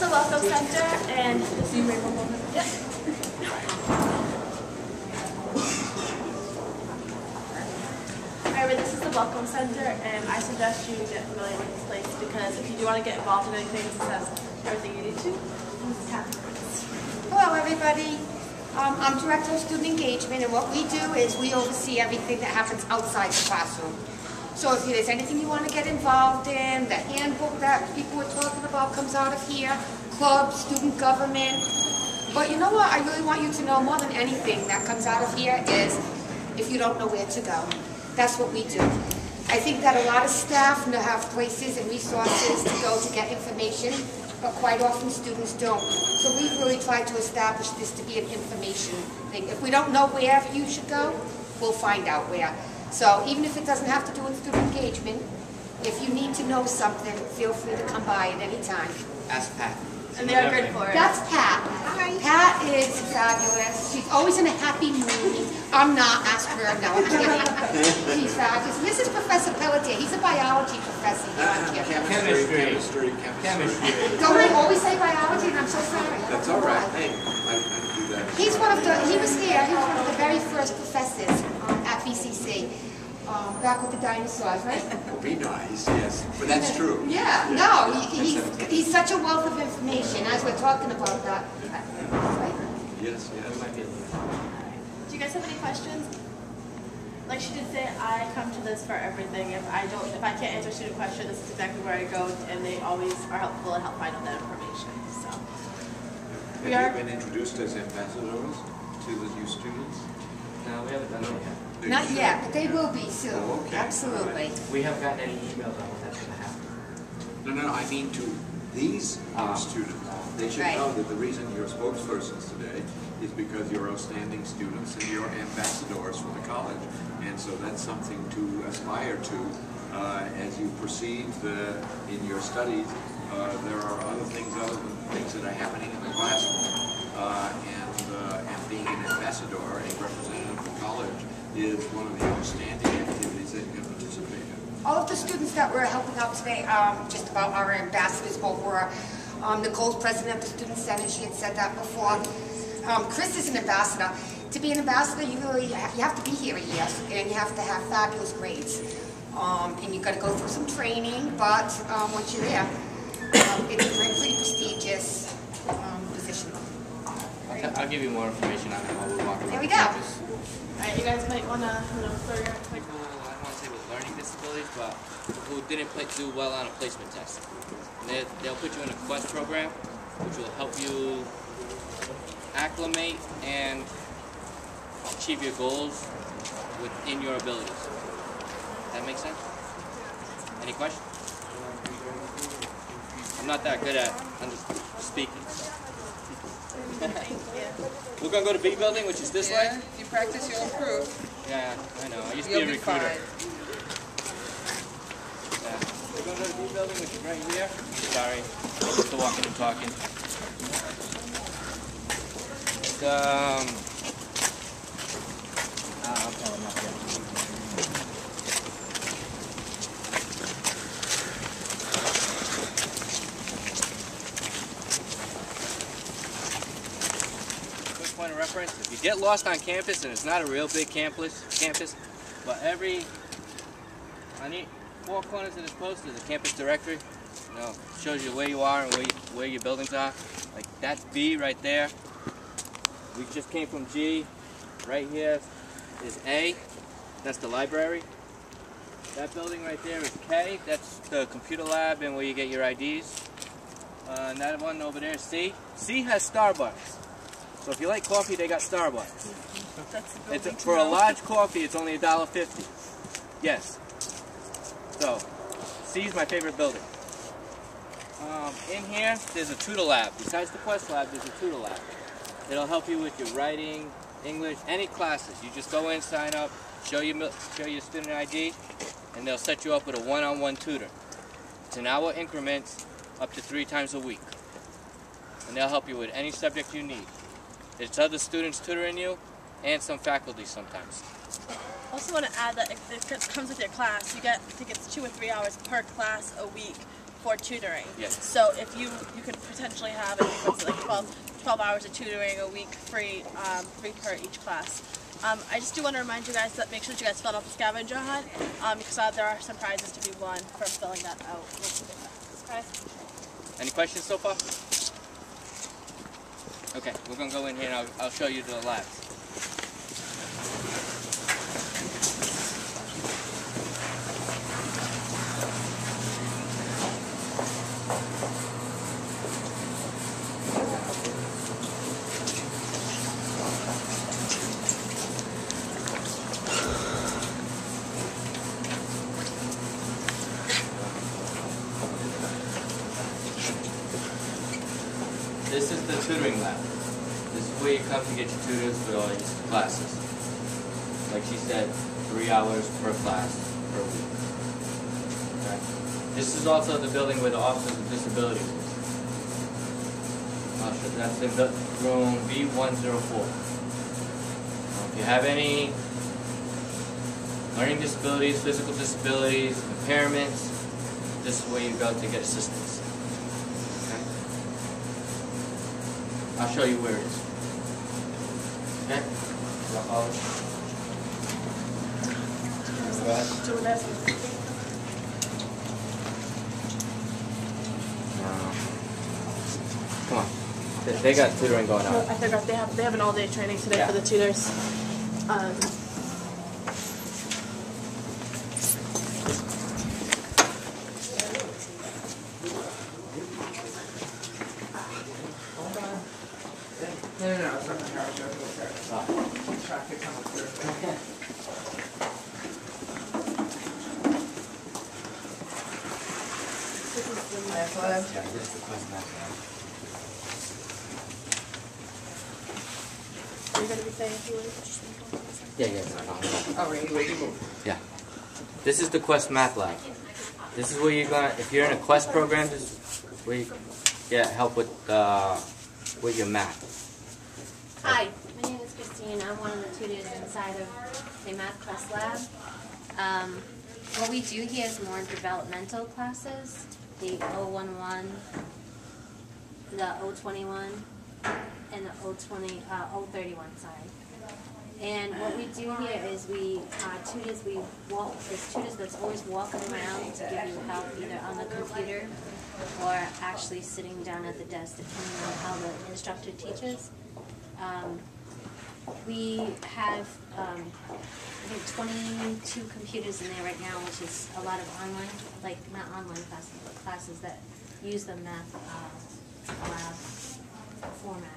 the Welcome Center, and this is yep. Alright, this is the Welcome Center, and I suggest you get familiar with this place because if you do want to get involved in anything, this has everything you need to. This is Catherine. Hello, everybody. I'm Director of Student Engagement, and what we do is we oversee everything that happens outside the classroom. So if there's anything you want to get involved in, the handbook that people were talking about comes out of here, clubs, student government. But you know what I really want you to know more than anything that comes out of here is if you don't know where to go. That's what we do. I think that a lot of staff have places and resources to go to get information, but quite often students don't. So we've really tried to establish this to be an information thing. If we don't know where you should go, we'll find out where. So even if it doesn't have to do with student engagement, if you need to know something, feel free to come by at any time. Ask Pat. And they are good for it. That's Pat. Hi. Pat is fabulous. She's always in a happy mood. I'm not. Ask her. No, I'm kidding. She's fabulous. This is Professor Pelletier. He's a biology professor here on campus. Chemistry. Don't we always say biology? And I'm so sorry. That's all right. Hey, I do that. He's one of the. He was here. He was one of the very first professors at BCC. Back with the dinosaurs, right? Well, be nice, yes. But that's true. Yeah, no, he's such a wealth of information as we're talking about that. Right. Yes. Do you guys have any questions? Like she did say, I come to this for everything. If I can't answer a student question, this is exactly where I go, and they always are helpful and help find out that information. So Have you been introduced as ambassadors to the new students? No, we haven't done that yet. Not yet, but they will be soon. Oh, okay. Absolutely. We haven't gotten any emails on when that's going to happen. No, I mean to these new students. They should know that the reason you're spokespersons today is because you're outstanding students and you're ambassadors for the college. And so that's something to aspire to as you proceed in your studies. There are other things other than things that are happening in the classroom. And being an ambassador, a representative of the college, is one of the outstanding activities that you can participate in. All of the students that we're helping out today, just about our ambassadors over. Nicole's president of the Student Senate, she had said that before. Chris is an ambassador. To be an ambassador, you have to be here a year, and you have to have fabulous grades. And you've got to go through some training, but once you're there, it's a pretty prestigious position. I'll give you more information on it while we walk around. There we go. Campus. alright, you guys might want to throw your quick. People, I don't want to say with learning disabilities, but who didn't do well on a placement test. They'll put you in a Quest program, which will help you acclimate and achieve your goals within your abilities. That make sense? Any questions? I'm not that good at speaking. We're going to go to B building, which is this way. If you practice, you'll improve. Yeah, I know. I used to You'll be a recruiter. Fine. Yeah. We're going to go to B building, which is right here. Sorry, I'm just walking and talking. I'll tell him up there. Point of reference, if you get lost on campus, and it's not a real big campus, but on the 4 corners of this post is a campus directory. Shows you where you are and where your buildings are. Like that's B right there. We just came from G. Right here is A. That's the library. That building right there is K. That's the computer lab and where you get your IDs. And that one over there is C. C has Starbucks. So if you like coffee, they got Starbucks. For a large coffee, it's only $1.50. Yes. So, C is my favorite building. In here, there's a tutor lab. Besides the Quest lab, there's a tutor lab. It'll help you with your writing, English, any classes. You just go in, sign up, show your student ID, and they'll set you up with a one-on-one tutor. It's an hour increments, up to 3 times a week. And they'll help you with any subject you need. It's other students tutoring you, and some faculty sometimes. I also want to add that it comes with your class. You get, I think it's 2 or 3 hours per class a week for tutoring. Yes. So if you could potentially have, I think it's like 12 hours of tutoring a week, free per each class. I just do want to remind you guys that make sure that you guys fill out the scavenger hunt because there are some prizes to be won from filling that out. Okay. Any questions so far? Okay, we're gonna go in here and I'll show you the labs. This is the tutoring lab. This is where you come to get your tutors for all your classes. Like she said, 3 hours per class per week. Okay. This is also the building where the Office of Disabilities is. That's in room B104. If you have any learning disabilities, physical disabilities, impairments, this is where you go to get assistance. I'll show you where it is. Okay? Come on. They got tutoring going on. I forgot they have an all-day training today for the tutors. No, it's not the car show. Traffic coming through. Yeah, this is the Quest Map Lab. You're going to be saying who is Yeah. Oh, ready? Yeah. This is the Quest Math Lab. This is where you're gonna, if you're in a Quest program, this is where you get help with your math. Hi, my name is Christine. I'm one of the tutors inside of the Math Quest Lab. What we do here is more developmental classes, the 011, the 021, and the 031 side. And what we do here is there's tutors that's always walking around to give you help either on the computer or actually sitting down at the desk depending on how the instructor teaches. We have, I think 22 computers in there right now, which is a lot of online, like not online classes, but classes that use the math lab format.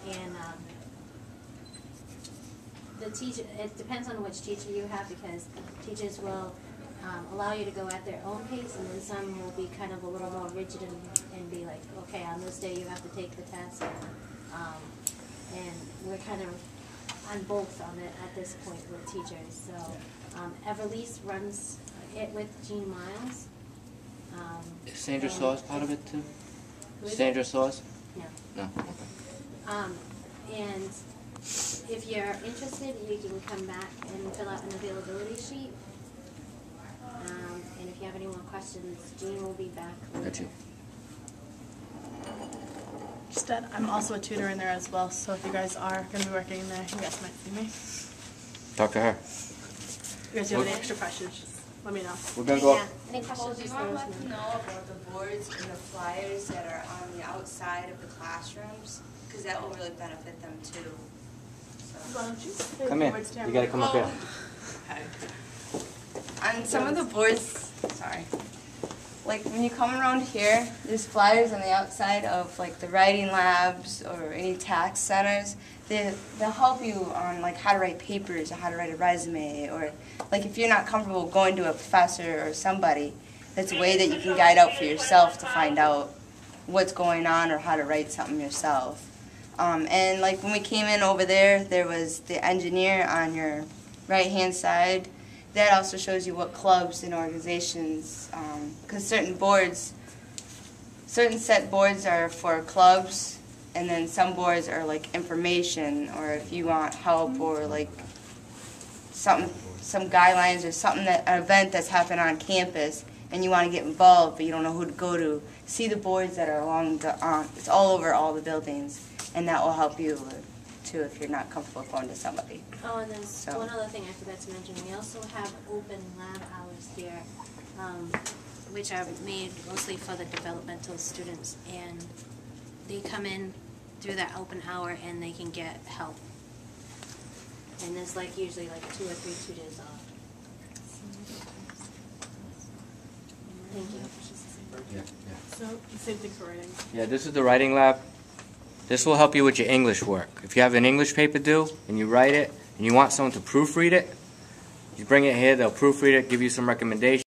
And the teacher, it depends on which teacher you have because teachers will allow you to go at their own pace, and then some will be kind of a little more rigid and be like, okay, on this day you have to take the test. And we're kind of on both on it at this point with teachers. So Everlease runs it with Jean Miles. Is Sandra Saws part of it too? Sandra Saws? No. No. And if you're interested, you can come back and fill out an availability sheet. And if you have any more questions, Jean will be back later. Got you. Instead, I'm also a tutor in there as well, so if you guys are going to be working in there, you guys might see me. Talk to her. If you guys have any extra questions, just let me know. We're gonna go. Yeah. Any questions? Do you want to let them know about the boards and the flyers that are on the outside of the classrooms? Because that will really benefit them too. Why don't you? Come here. You gotta come up here. Okay. On some of the boards, sorry. Like when you come around here, there's flyers on the outside of like the writing labs or any tax centers. They'll help you on like how to write papers or how to write a resume, or like if you're not comfortable going to a professor or somebody, that's a way that you can guide out for yourself to find out what's going on or how to write something yourself. And like when we came in over there, there was the engineer on your right-hand side. That also shows you what clubs and organizations, because certain set boards are for clubs, and then some boards are like information, or if you want help, or like some guidelines or something, an event that's happened on campus, and you want to get involved, but you don't know who to go to, see the boards that are along the, it's all over all the buildings, and that will help you too if you're not comfortable going to somebody. Oh, and there's So- one other thing I forgot to mention. We also have open lab hours here, which are made mostly for the developmental students, and they come in through that open hour and they can get help. And there's like usually like 2 or 3 tutors off. Thank you. So, the same thing for writing. Yeah, this is the writing lab. This will help you with your English work. If you have an English paper due and you write it and you want someone to proofread it, you bring it here, they'll proofread it, give you some recommendations.